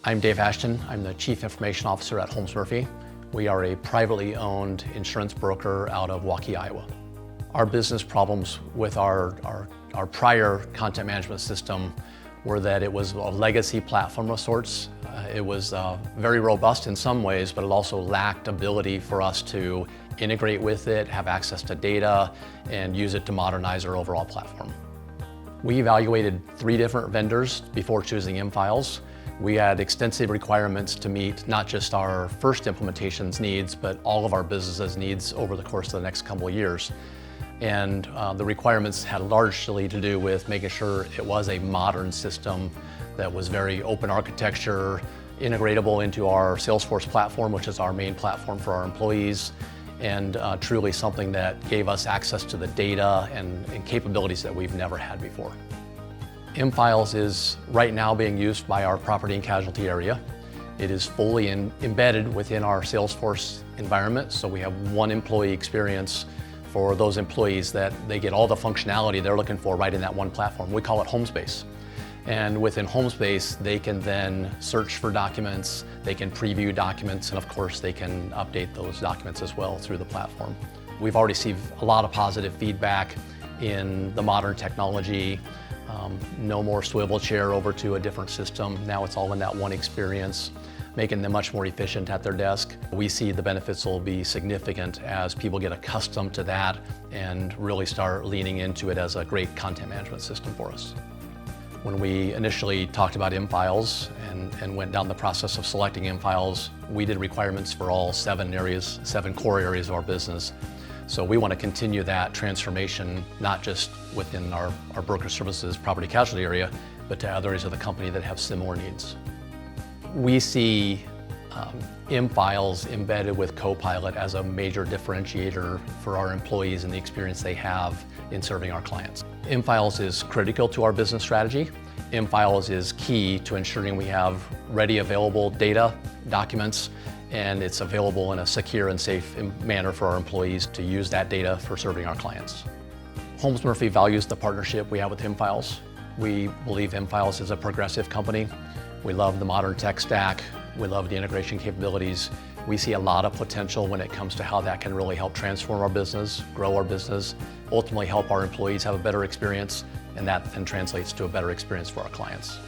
I'm Dave Ashton. I'm the Chief Information Officer at Holmes Murphy. We are a privately owned insurance broker out of Waukee, Iowa. Our business problems with our prior content management system were that it was a legacy platform of sorts. It was very robust in some ways, but it also lacked ability for us to integrate with it, have access to data, and use it to modernize our overall platform. We evaluated 3 different vendors before choosing mFiles. We had extensive requirements to meet not just our first implementation's needs, but all of our business's needs over the course of the next couple of years. And the requirements had largely to do with making sure it was a modern system that was very open architecture, integratable into our Salesforce platform, which is our main platform for our employees, and truly something that gave us access to the data and capabilities that we've never had before. mFiles is right now being used by our property and casualty area. It is fully embedded within our Salesforce environment, so we have one employee experience for those employees that they get all the functionality they're looking for right in that one platform. We call it Homespace. And within Homespace, they can then search for documents, they can preview documents, and of course they can update those documents as well through the platform. We've already received a lot of positive feedback in the modern technology. No more swivel chair over to a different system. Now it's all in that one experience, making them much more efficient at their desk. We see the benefits will be significant as people get accustomed to that and really start leaning into it as a great content management system for us. When we initially talked about mFiles and went down the process of selecting mFiles, we did requirements for all 7 core areas of our business. So we want to continue that transformation, not just within our broker services property casualty area, but to other areas of the company that have similar needs. We see mFiles embedded with Copilot as a major differentiator for our employees and the experience they have in serving our clients. mFiles is critical to our business strategy. mFiles is key to ensuring we have ready, available data, documents, and it's available in a secure and safe manner for our employees to use that data for serving our clients. Holmes Murphy values the partnership we have with mFiles. We believe mFiles is a progressive company. We love the modern tech stack. We love the integration capabilities. We see a lot of potential when it comes to how that can really help transform our business, grow our business, ultimately help our employees have a better experience, and that then translates to a better experience for our clients.